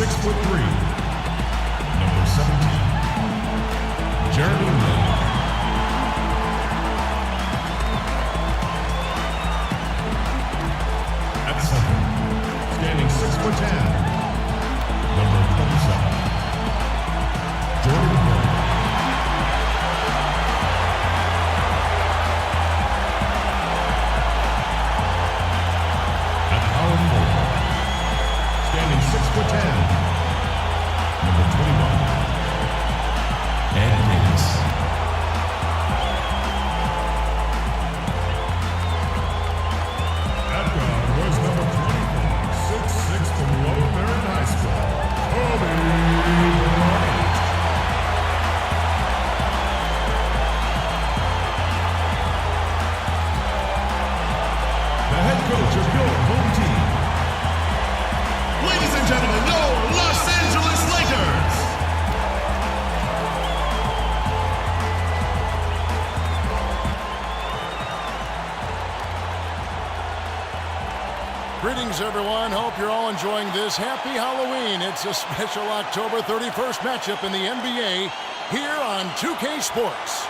6'3", number 17, Jeremy Lin. At center, standing 6'10", number 27, Jordan Hill. At power forward, standing 6'10", number 21, Ed Davis. At guard was number 24, 6'6" from Lower Merion High School, Kobe Bryant. The head coach of your home team. Ladies and gentlemen, your Los Angeles Lakers. Greetings, everyone. Hope you're all enjoying this. Happy Halloween. It's a special October 31st matchup in the NBA here on 2K Sports.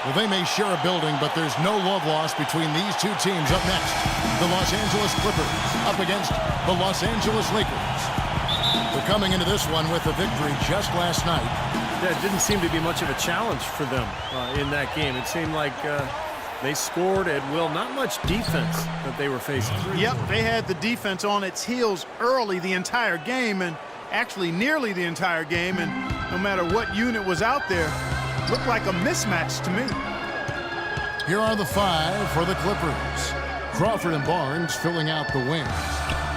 Well, they may share a building, but there's no love lost between these two teams. Up next, the Los Angeles Clippers up against the Los Angeles Lakers. They're coming into this one with a victory just last night. Yeah, it didn't seem to be much of a challenge for them in that game. It seemed like they scored at will. Not much defense that they were facing. Yep, they had the defense on its heels early the entire game, and actually nearly the entire game, and no matter what unit was out there, looked like a mismatch to me. Here are the five for the Clippers. Crawford and Barnes filling out the wings.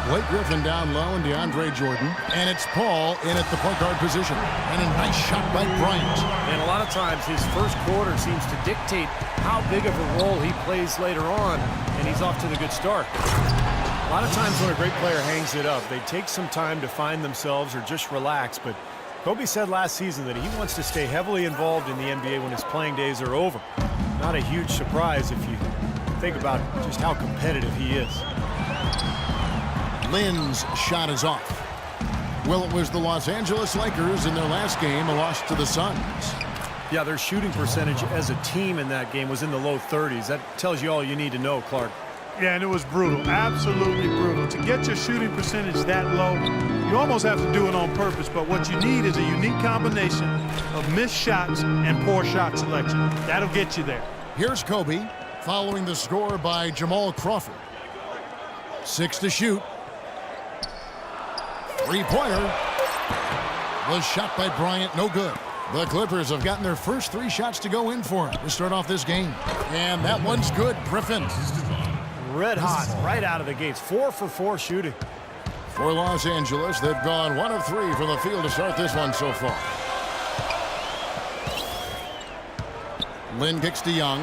Blake Griffin down low and DeAndre Jordan. And it's Paul in at the point guard position. And a nice shot by Bryant. And a lot of times his first quarter seems to dictate how big of a role he plays later on, and he's off to the good start. A lot of times when a great player hangs it up, they take some time to find themselves or just relax, but Kobe said last season that he wants to stay heavily involved in the NBA when his playing days are over. Not a huge surprise if you think about just how competitive he is. Lin's shot is off. Well, it was the Los Angeles Lakers in their last game, a loss to the Suns. Yeah, their shooting percentage as a team in that game was in the low 30s. That tells you all you need to know, Clark. Yeah, and it was brutal, absolutely brutal. To get your shooting percentage that low, you almost have to do it on purpose, but what you need is a unique combination of missed shots and poor shot selection. That'll get you there. Here's Kobe, following the score by Jamal Crawford. 6 to shoot. Three-pointer. Was shot by Bryant, no good. The Clippers have gotten their first 3 shots to go in for him to start off this game. And that one's good, Griffin. Red hot right out of the gates. 4 for 4 shooting. For Los Angeles, they've gone 1 of 3 from the field to start this one so far. Lin kicks to Young.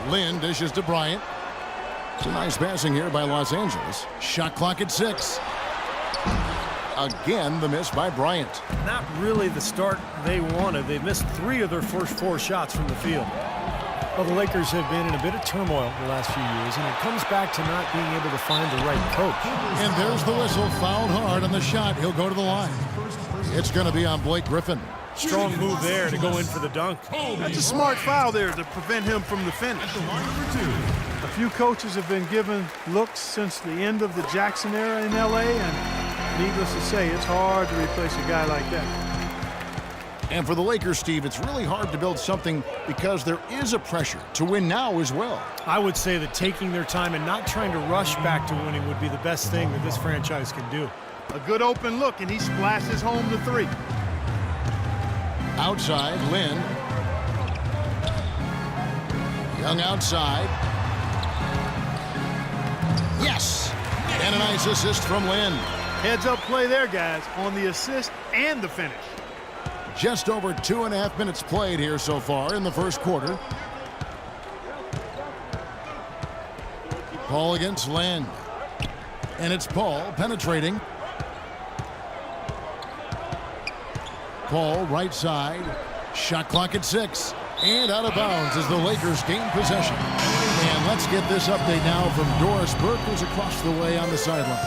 Lin dishes to Bryant. Some nice passing here by Los Angeles. Shot clock at 6. Again, the miss by Bryant. Not really the start they wanted. They've missed 3 of their first 4 shots from the field. Well, the Lakers have been in a bit of turmoil the last few years, and it comes back to not being able to find the right coach. And there's the whistle, fouled hard on the shot. He'll go to the line. It's going to be on Blake Griffin. Strong move there to go in for the dunk. That's a smart foul there to prevent him from the finish. A few coaches have been given looks since the end of the Jackson era in LA, and needless to say, it's hard to replace a guy like that. And for the Lakers, Steve, it's really hard to build something because there is a pressure to win now as well. I would say that taking their time and not trying to rush back to winning would be the best thing that this franchise can do. A good open look, and he splashes home the 3. Outside, Lin. Young outside. Yes! And a nice assist from Lin. Heads-up play there, guys, on the assist and the finish. Just over 2.5 minutes played here so far in the first quarter. Paul against Lin. And it's Paul penetrating. Paul right side. Shot clock at 6. And out of bounds as the Lakers gain possession. And let's get this update now from Doris Burke, who's across the way on the sideline.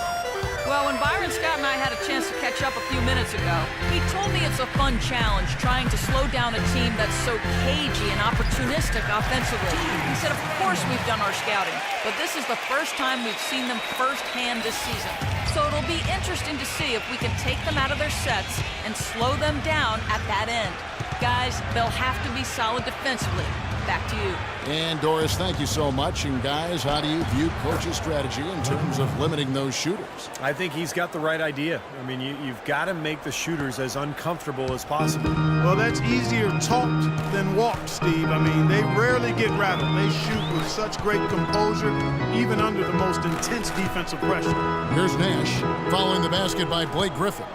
Well, when Byron Scott and I had a chance to catch up a few minutes ago, he told me it's a fun challenge trying to slow down a team that's so cagey and opportunistic offensively. He said, of course we've done our scouting, but this is the first time we've seen them firsthand this season. So it'll be interesting to see if we can take them out of their sets and slow them down at that end. Guys, they'll have to be solid defensively. Back to you. And Doris, thank you so much. And guys, how do you view Coach's strategy in terms of limiting those shooters? I think he's got the right idea. I mean, you've got to make the shooters as uncomfortable as possible. Well, that's easier talked than walked, Steve. I mean, they rarely get rattled. They shoot with such great composure, even under the most intense defensive pressure. Here's Nash, following the basket by Blake Griffin.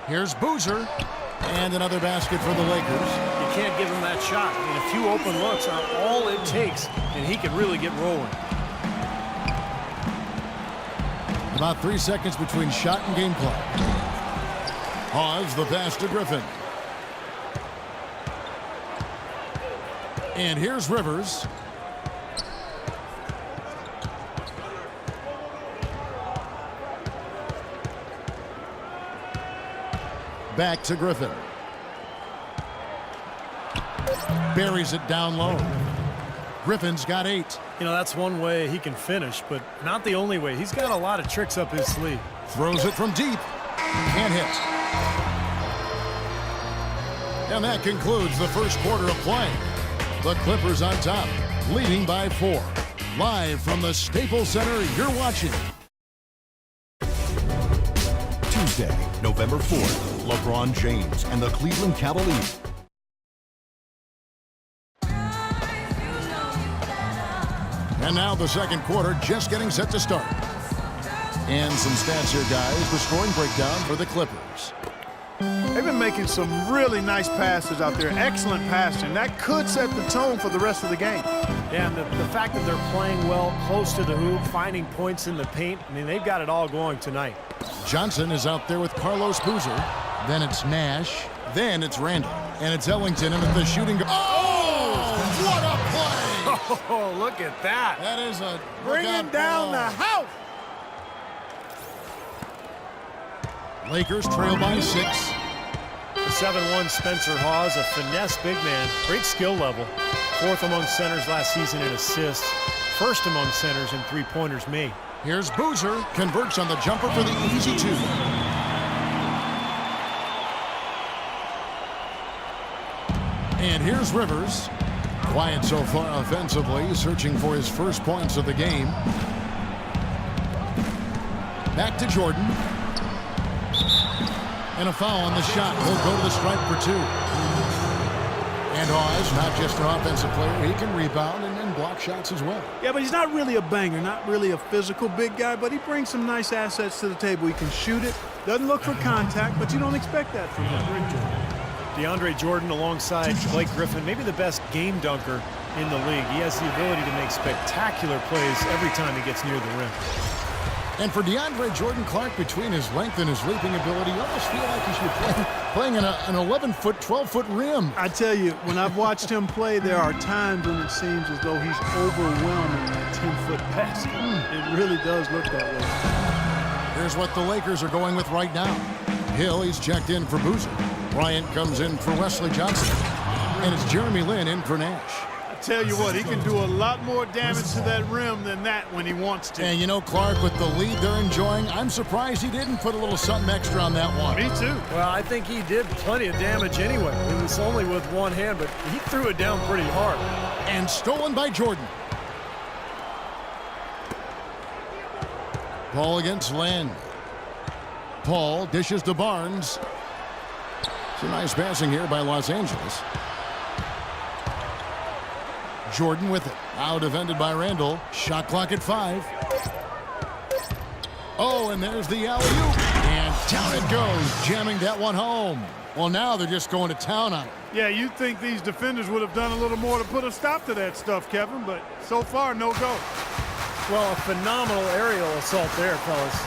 Here's Boozer, and another basket for the Lakers. You can't give him that shot. I mean, a few open looks are all it takes, and he can really get rolling. About 3 seconds between shot and game clock. Hawes the pass to Griffin. And here's Rivers. Back to Griffin. Buries it down low. Griffin's got 8. You know, that's one way he can finish, but not the only way. He's got a lot of tricks up his sleeve. Throws it from deep. Can't hit. And that concludes the first quarter of play. The Clippers on top, leading by 4. Live from the Staples Center, you're watching. Tuesday, November 4th, LeBron James and the Cleveland Cavaliers. And now the second quarter just getting set to start. And some stats here, guys. The scoring breakdown for the Clippers. They've been making some really nice passes out there. Excellent passing. That could set the tone for the rest of the game. Yeah, and the fact that they're playing well close to the hoop, finding points in the paint, I mean, they've got it all going tonight. Johnson is out there with Carlos Boozer. Then it's Nash. Then it's Randall. And it's Ellington in at the shooting. Oh, what a play! Oh, look at that. That is a Bringing down the house. Lakers trail by 6. The 7-1 Spencer Hawes, a finesse big man. Great skill level. 4th among centers last season in assists. 1st among centers in three-pointers made. Here's Boozer. Converts on the jumper for the easy 2. And here's Rivers. Quiet so far offensively, searching for his first points of the game. Back to Jordan. And a foul on the shot. He'll go to the stripe for 2. And Hawes, not just an offensive player, he can rebound and block shots as well. Yeah, but he's not really a banger, not really a physical big guy, but he brings some nice assets to the table. He can shoot it, doesn't look for contact, but you don't expect that from him. DeAndre Jordan alongside Blake Griffin, maybe the best game dunker in the league. He has the ability to make spectacular plays every time he gets near the rim. And for DeAndre Jordan Clark, between his length and his leaping ability, you almost feel like he should be playing an 11-foot, 12-foot rim. I tell you, when I've watched him play, there are times when it seems as though he's overwhelming that 10-foot basket. It really does look that way. Here's what the Lakers are going with right now. Hill, he's checked in for Boozer. Bryant comes in for Wesley Johnson. And it's Jeremy Lin in for Nash. I tell you what, he can do a lot more damage to that rim than that when he wants to. And you know, Clark, with the lead they're enjoying, I'm surprised he didn't put a little something extra on that one. Me too. Well, I think he did plenty of damage anyway. It was only with one hand, but he threw it down pretty hard. And stolen by Jordan. Paul against Lin. Paul dishes to Barnes. Some nice passing here by Los Angeles. Jordan with it. Now defended by Randall. Shot clock at 5. Oh, and there's the alley-oop. And down it goes, jamming that one home. Well, now they're just going to town on it. Yeah, you'd think these defenders would have done a little more to put a stop to that stuff, Kevin, but so far, no go. Well, a phenomenal aerial assault there, fellas.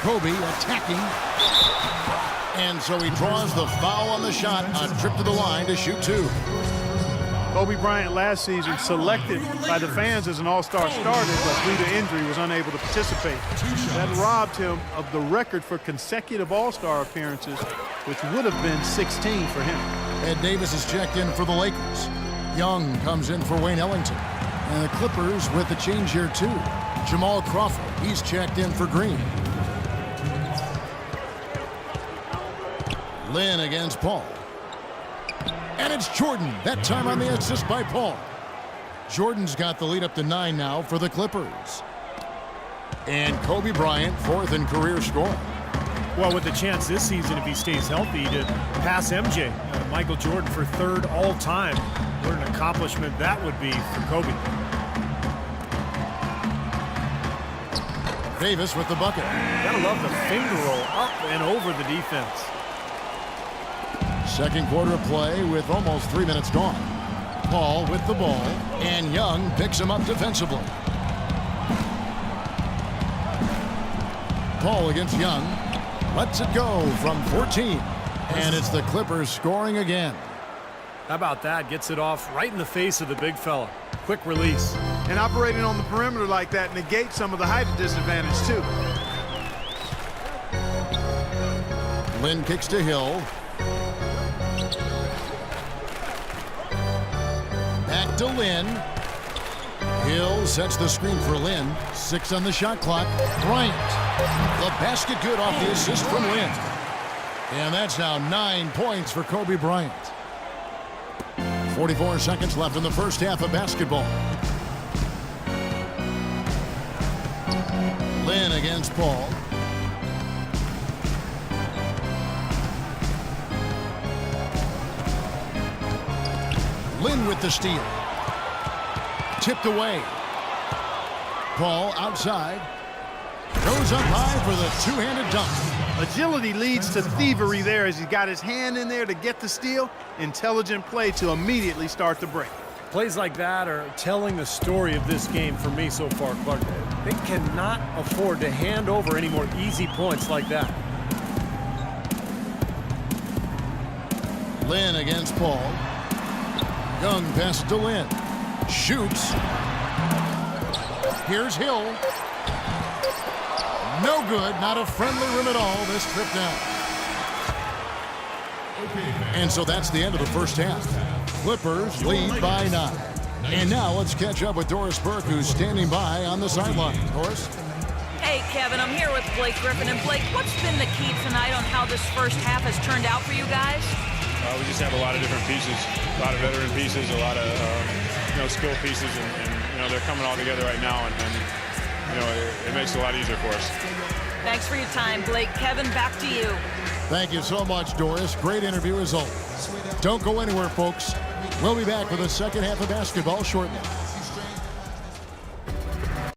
Kobe attacking. And so he draws the foul on the shot on trip to the line to shoot 2. Kobe Bryant last season selected by the fans as an all-star starter, but due to injury was unable to participate. That robbed him of the record for consecutive all-star appearances, which would have been 16 for him. Ed Davis is checked in for the Lakers. Young comes in for Wayne Ellington. And the Clippers with the change here too. Jamal Crawford, he's checked in for Green. Lynn against Paul. And it's Jordan, that time on the assist by Paul. Jordan's got the lead up to 9 now for the Clippers. And Kobe Bryant, 4th in career scoring. Well, with the chance this season, if he stays healthy, to pass MJ, Michael Jordan, for 3rd all-time. What an accomplishment that would be for Kobe. Davis with the bucket. Gotta love the finger roll up and over the defense. Second quarter of play with almost 3 minutes gone. Paul with the ball, and Young picks him up defensively. Paul against Young. Lets it go from 14. And it's the Clippers scoring again. How about that? Gets it off right in the face of the big fella. Quick release. And operating on the perimeter like that negates some of the height disadvantage, too. Lynn kicks to Hill. Back to Lynn. Hill sets the screen for Lynn. 6 on the shot clock. Bryant. The basket good off the assist from Lynn. And that's now 9 points for Kobe Bryant. 44 seconds left in the first half of basketball. Lynn against Paul. Lynn with the steal. Tipped away. Paul outside. Goes up high for the two-handed dunk. Agility leads to thievery there as he got his hand in there to get the steal. Intelligent play to immediately start the break. Plays like that are telling the story of this game for me so far, Clark. They cannot afford to hand over any more easy points like that. Lynn against Paul. Young pass to Lynn. Shoots. Here's Hill. No good. Not a friendly rim at all this trip down. And so that's the end of the first half. Clippers lead by 9. And now let's catch up with Doris Burke, who's standing by on the sideline. Doris? Hey, Kevin, I'm here with Blake Griffin. And Blake, what's been the key tonight on how this first half has turned out for you guys? We just have a lot of different pieces, a lot of veteran pieces, a lot of skill pieces, and they're coming all together right now, and it makes it a lot easier for us. Thanks for your time, Blake. Kevin, back to you. Thank you so much, Doris. Great interview as always. Don't go anywhere, folks. We'll be back with the second half of basketball shortly.